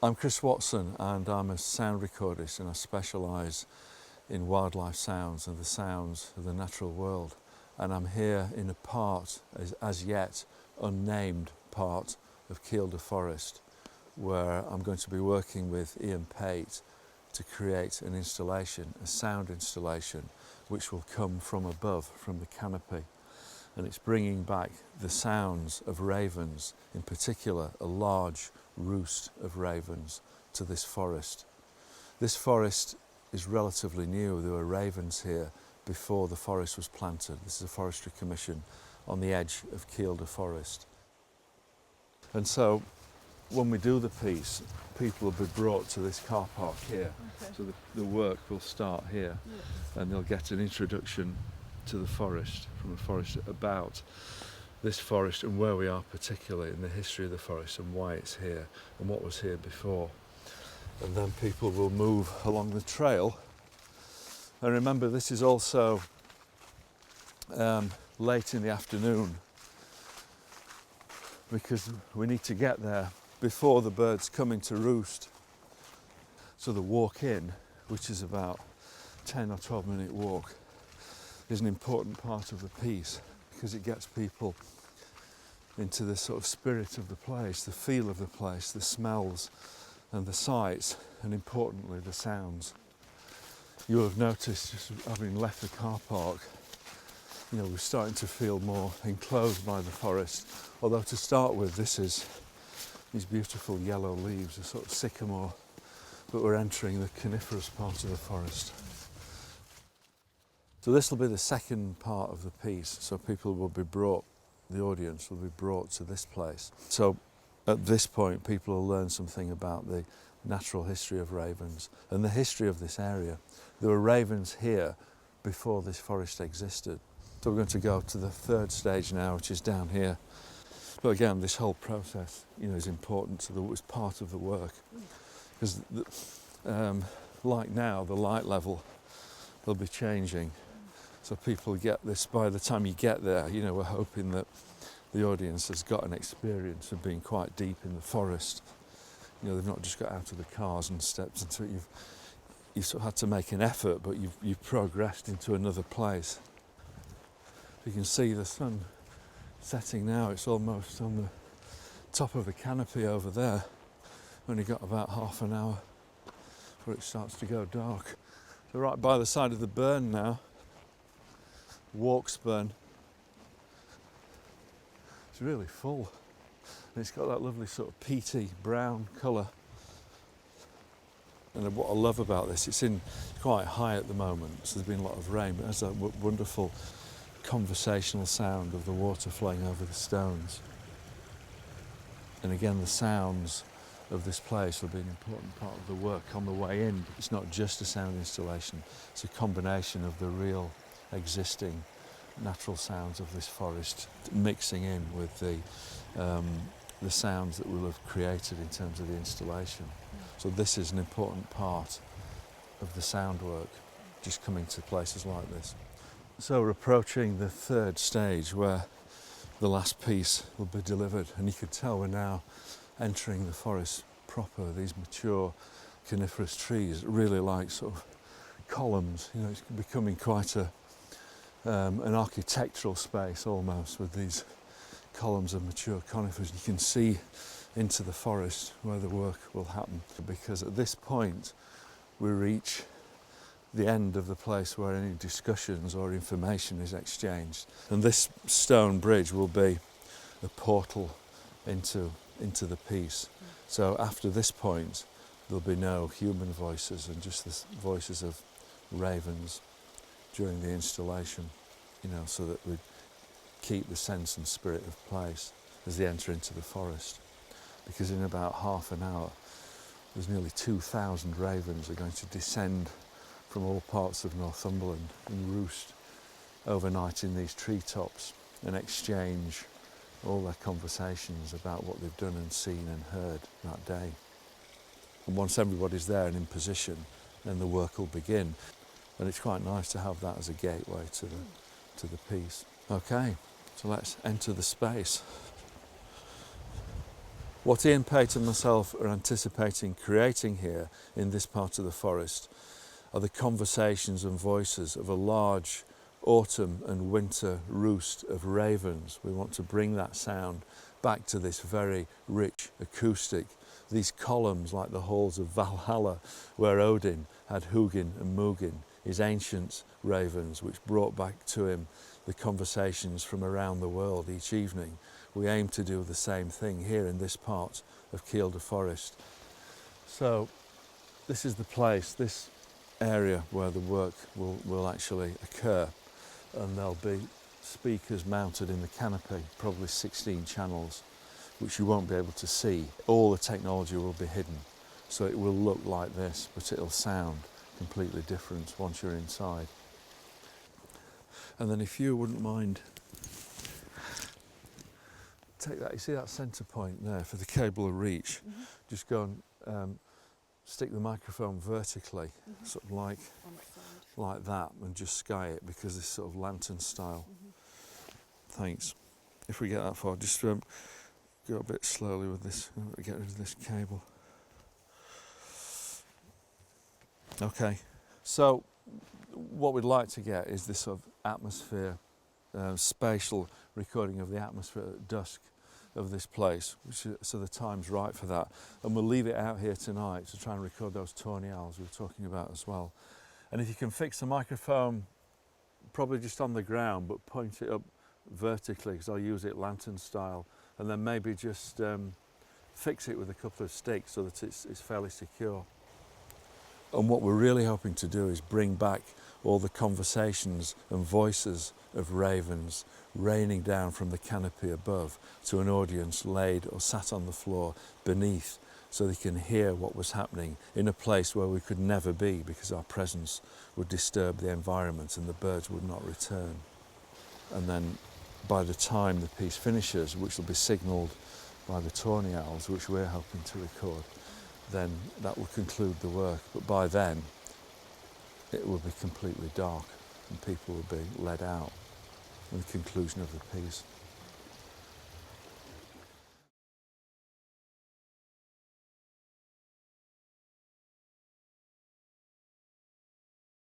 I'm Chris Watson and I'm a sound recordist, and I specialise in wildlife sounds and the sounds of the natural world. And I'm here in a part, as yet unnamed part of Kielder Forest, where I'm going to be working with Iain Pate to create an installation, a sound installation, which will come from above, from the canopy. And it's bringing back the sounds of ravens, in particular a large roost of ravens, to this forest. This forest is relatively new. There were ravens here before the forest was planted. This is a forestry commission on the edge of Kielder Forest. And so when we do the piece, people will be brought to this car park here. Okay. So the work will start here, and they'll get an introduction to the forest, from a forest, about this forest and where we are particularly in the history of the forest and why it's here and what was here before. And then people will move along the trail. And remember, this is also late in the afternoon, because we need to get there before the birds come into roost. So the walk in, which is about 10 or 12 minute walk, is an important part of the piece, because it gets people into the sort of spirit of the place, the feel of the place, the smells and the sights, and importantly the sounds. You'll have noticed, just having left the car park, we're starting to feel more enclosed by the forest. Although to start with, this is these beautiful yellow leaves, a sort of sycamore, but we're entering the coniferous part of the forest. So this will be the second part of the piece. So people will be brought, the audience will be brought to this place. So at this point, people will learn something about the natural history of ravens and the history of this area. There were ravens here before this forest existed. So we're going to go to the third stage now, which is down here. But again, this whole process, is important it's part of the work. Because like now, the light level will be changing. So people get this, by the time you get there, we're hoping that the audience has got an experience of being quite deep in the forest. They've not just got out of the cars and stepped into it. You've sort of had to make an effort, but you've progressed into another place. You can see the sun setting now. It's almost on the top of the canopy over there. Only got about half an hour before it starts to go dark. So right by the side of the burn now, Walks burn. It's really full. And it's got that lovely sort of peaty brown colour. And what I love about this, it's in quite high at the moment, so there's been a lot of rain, but it has that wonderful conversational sound of the water flowing over the stones. And again, the sounds of this place will be an important part of the work on the way in. It's not just a sound installation, it's a combination of the real existing natural sounds of this forest mixing in with the sounds that we'll have created in terms of the installation. So this is an important part of the sound work, just coming to places like this. So we're approaching the third stage where the last piece will be delivered, and you could tell we're now entering the forest proper. These mature coniferous trees, really like sort of columns. It's becoming quite an architectural space almost, with these columns of mature conifers. You can see into the forest where the work will happen, because at this point we reach the end of the place where any discussions or information is exchanged, and this stone bridge will be a portal into the piece. So after this point there'll be no human voices, and just the voices of ravens during the installation, so that we keep the sense and spirit of place as they enter into the forest. Because in about half an hour, there's nearly 2,000 ravens are going to descend from all parts of Northumberland and roost overnight in these treetops and exchange all their conversations about what they've done and seen and heard that day. And once everybody's there and in position, then the work will begin. And it's quite nice to have that as a gateway to the piece. Okay, so let's enter the space. What Iain Pate and myself are anticipating creating here in this part of the forest are the conversations and voices of a large autumn and winter roost of ravens. We want to bring that sound back to this very rich acoustic. These columns, like the halls of Valhalla, where Odin had Hugin and Mugin, his ancient ravens, which brought back to him the conversations from around the world each evening. We aim to do the same thing here in this part of Kielder Forest. So this is the place, this area where the work will actually occur, and there'll be speakers mounted in the canopy, probably 16 channels, which you won't be able to see. All the technology will be hidden, so it will look like this, but it'll sound completely different once you're inside. And then if you wouldn't mind, take that, you see that centre point there for the cable of reach, just go and stick the microphone vertically, sort of like that, and just sky it, because this sort of lantern style. Thanks. If we get that far, just go a bit slowly with this, get rid of this cable. Okay, so what we'd like to get is this sort of atmosphere, spatial recording of the atmosphere at dusk of this place, so the time's right for that. And we'll leave it out here tonight to try and record those tawny owls we were talking about as well. And if you can fix the microphone probably just on the ground, but point it up vertically, because I'll use it lantern style, and then maybe just fix it with a couple of sticks so that it's fairly secure. And what we're really hoping to do is bring back all the conversations and voices of ravens raining down from the canopy above to an audience laid or sat on the floor beneath, so they can hear what was happening in a place where we could never be, because our presence would disturb the environment and the birds would not return. And then by the time the piece finishes, which will be signalled by the tawny owls, which we're hoping to record, then that will conclude the work. But by then, it will be completely dark and people will be led out in the conclusion of the piece.